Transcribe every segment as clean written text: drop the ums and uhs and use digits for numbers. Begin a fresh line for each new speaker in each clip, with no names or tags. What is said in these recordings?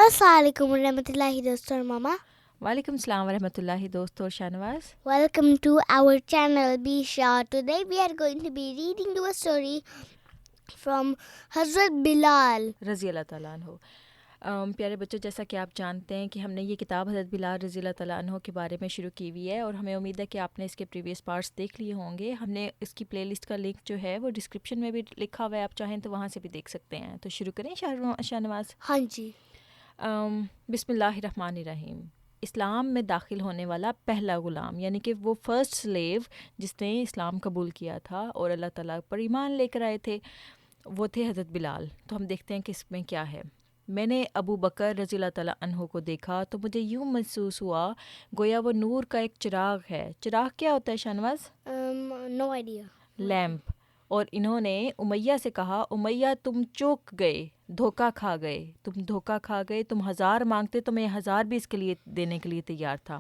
السلام علیکم ورحمۃ اللہ دوستوں اور ماما.
وعلیکم السلام ورحمۃ اللہ دوستو اور Shahnawaz.
Welcome to our channel Bisha. Today we are going to be reading you a story from Hazrat Bilal
رضی اللہ تعالیٰ عنہ. پیارے بچوں، جیسا کہ آپ جانتے ہیں کہ ہم نے یہ کتاب حضرت بلال رضی اللہ تعالیٰ عنہ کے بارے میں شروع کی ہوئی ہے، اور ہمیں امید ہے کہ آپ نے اس کے پریویس پارٹس دیکھ لیے ہوں گے. ہم نے اس کی پلے لسٹ کا لنک جو ہے وہ ڈسکرپشن میں بھی لکھا ہوا ہے، آپ چاہیں تو وہاں سے بھی دیکھ سکتے ہیں. تو شروع کریں شاہنواز.
ہاں جی.
بسم اللہ الرحمن الرحیم. اسلام میں داخل ہونے والا پہلا غلام، یعنی کہ وہ فرسٹ سلیو جس نے اسلام قبول کیا تھا اور اللہ تعالیٰ پر ایمان لے کر آئے تھے، وہ تھے حضرت بلال. تو ہم دیکھتے ہیں کہ اس میں کیا ہے. میں نے ابو بکر رضی اللہ تعالیٰ عنہ کو دیکھا تو مجھے یوں محسوس ہوا گویا وہ نور کا ایک چراغ ہے. چراغ کیا ہوتا ہے شاہنواز؟
No idea.
لیمپ. اور انہوں نے امیہ سے کہا، امیہ تم چوک گئے، دھوکہ کھا گئے، تم دھوکہ کھا گئے، تم 1000 مانگتے تو میں 1000 بھی اس کے لیے دینے کے لیے تیار تھا.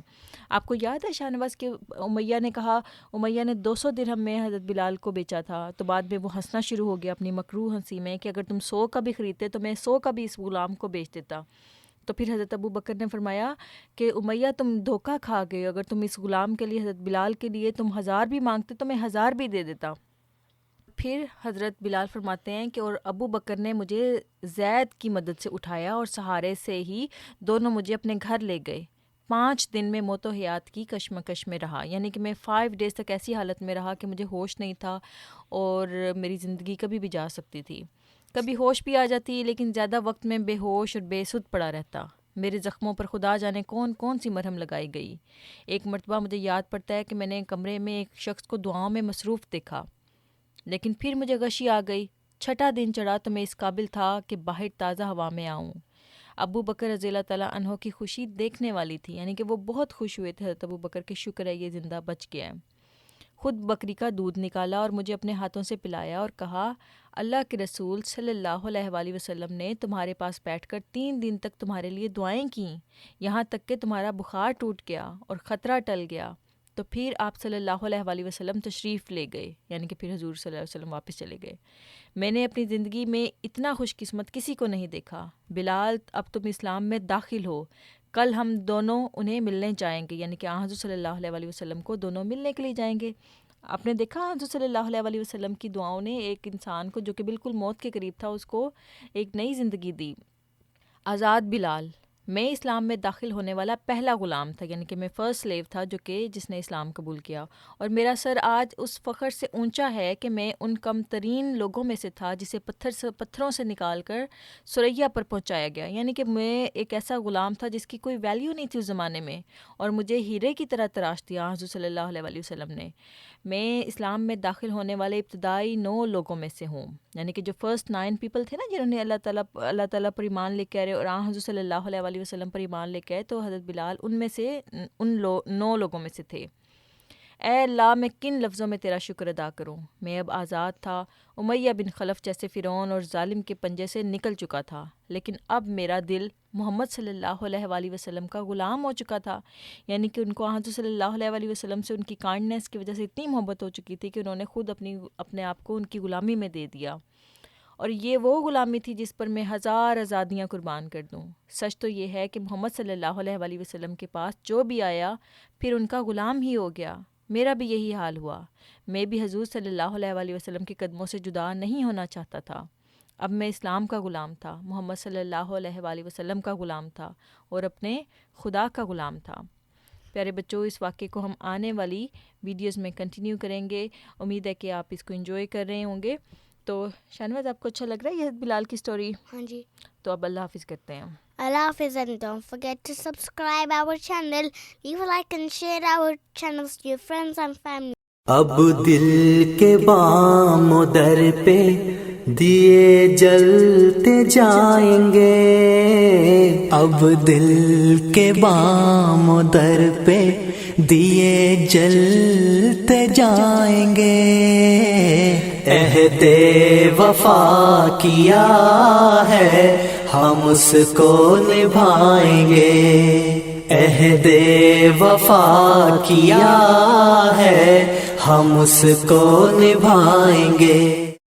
آپ کو یاد ہے شاہنواز کہ امیہ نے کہا، امیہ نے 200 درہم میں حضرت بلال کو بیچا تھا. تو بعد میں وہ ہنسنا شروع ہو گیا اپنی مکروہ ہنسی میں کہ اگر تم 100 کا بھی خریدتے تو میں 100 کا بھی اس غلام کو بیچ دیتا. تو پھر حضرت ابو بکر نے فرمایا کہ امیہ تم دھوکہ کھا گئے، اگر تم اس غلام کے لیے حضرت بلال کے لیے تم 1000 بھی مانگتے تو میں 1000 بھی دے دیتا. پھر حضرت بلال فرماتے ہیں کہ اور ابو بکر نے مجھے زید کی مدد سے اٹھایا اور سہارے سے ہی دونوں مجھے اپنے گھر لے گئے. 5 دن میں موت و حیات کی کشمکش میں رہا، یعنی کہ میں 5 days تک ایسی حالت میں رہا کہ مجھے ہوش نہیں تھا اور میری زندگی کبھی بھی جا سکتی تھی. کبھی ہوش بھی آ جاتی لیکن زیادہ وقت میں بے ہوش اور بے سدھ پڑا رہتا. میرے زخموں پر خدا جانے کون کون سی مرہم لگائی گئی. ایک مرتبہ مجھے یاد پڑتا ہے کہ میں نے کمرے میں ایک شخص کو دعاؤں میں مصروف دیکھا، لیکن پھر مجھے غشی آ گئی. 6 دن چڑھا تو میں اس قابل تھا کہ باہر تازہ ہوا میں آؤں. ابو بکر رضی اللہ تعالیٰ عنہ کی خوشی دیکھنے والی تھی، یعنی کہ وہ بہت خوش ہوئے تھے حضرت ابو بکر کہ شکر ہے یہ زندہ بچ گیا ہے. خود بکری کا دودھ نکالا اور مجھے اپنے ہاتھوں سے پلایا اور کہا، اللہ کے رسول صلی اللہ علیہ وآلہ وسلم نے تمہارے پاس بیٹھ کر 3 دن تک تمہارے لیے دعائیں کیں، یہاں تک کہ تمہارا بخار ٹوٹ گیا اور خطرہ ٹل گیا. تو پھر آپ صلی اللہ علیہ وآلہ وسلم تشریف لے گئے، یعنی کہ پھر حضور صلی اللہ علیہ وسلم واپس چلے گئے. میں نے اپنی زندگی میں اتنا خوش قسمت کسی کو نہیں دیکھا. بلال اب تم اسلام میں داخل ہو، کل ہم دونوں انہیں ملنے جائیں گے، یعنی کہ حضور صلی اللہ علیہ وآلہ وسلم کو دونوں ملنے کے لیے جائیں گے. آپ نے دیکھا حضور صلی اللہ علیہ وآلہ وسلم کی دعاؤں نے ایک انسان کو جو کہ بالکل موت کے قریب تھا اس کو ایک نئی زندگی دی. آزاد بلال. میں اسلام میں داخل ہونے والا پہلا غلام تھا، یعنی کہ میں فرسٹ سلیو تھا جو کہ جس نے اسلام قبول کیا، اور میرا سر آج اس فخر سے اونچا ہے کہ میں ان کم ترین لوگوں میں سے تھا جسے پتھروں سے نکال کر ثریا پر پہنچایا گیا. یعنی کہ میں ایک ایسا غلام تھا جس کی کوئی ویلیو نہیں تھی اس زمانے میں، اور مجھے ہیرے کی طرح تراش دیا حضور صلی اللہ علیہ وآلہ وسلم نے. میں اسلام میں داخل ہونے والے ابتدائی 9 لوگوں میں سے ہوں، یعنی کہ جو فرسٹ 9 پیپل تھے نا جنہوں نے اللہ تعالیٰ پر ایمان لے کے آئے اور حضور صلی اللہ علیہ وآلہ وسلم پر ایمان لے کے آئے، تو حضرت بلال ان میں سے 9 لوگوں میں سے تھے. اے اللہ، میں کن لفظوں میں تیرا شکر ادا کروں. میں اب آزاد تھا. امیہ بن خلف جیسے فرعون اور ظالم کے پنجے سے نکل چکا تھا، لیکن اب میرا دل محمد صلی اللہ علیہ وآلہ وسلم کا غلام ہو چکا تھا. یعنی کہ ان کو حضرت صلی اللہ علیہ وآلہ وسلم سے ان کی کائنڈنس کی وجہ سے اتنی محبت ہو چکی تھی کہ انہوں نے خود اپنے آپ کو ان کی غلامی میں دے دیا. اور یہ وہ غلامی تھی جس پر میں 1000 آزادیاں قربان کر دوں. سچ تو یہ ہے کہ محمد صلی اللہ علیہ وآلہ وسلم کے پاس جو بھی آیا پھر ان کا غلام ہی ہو گیا. میرا بھی یہی حال ہوا. میں بھی حضور صلی اللہ علیہ وآلہ وسلم کے قدموں سے جدا نہیں ہونا چاہتا تھا. اب میں اسلام کا غلام تھا، محمد صلی اللہ علیہ وآلہ وسلم کا غلام تھا اور اپنے خدا کا غلام تھا. پیارے بچوں، اس واقعے کو ہم آنے والی ویڈیوز میں کنٹینیو کریں گے. امید ہے کہ آپ اس کو انجوائے کر رہے ہوں گے. تو شاہنواز، آپ کو اچھا لگ رہا ہے یہ بلال کی سٹوری؟
ہاں جی.
تو اب اللہ حافظ کرتے ہیں.
Allah Hafiz, and don't forget to subscribe our channel, leave a like and share our channels to your friends and family.
اب دل کے بام و در پہ دیے جلتے جائیں گے، اب دل کے بام و در پہ دیے جلتے جائیں گے. عہد وفا کیا ہے ہم اس کو نبھائیں گے، عہد وفا کیا ہے ہم اس کو نبھائیں گے.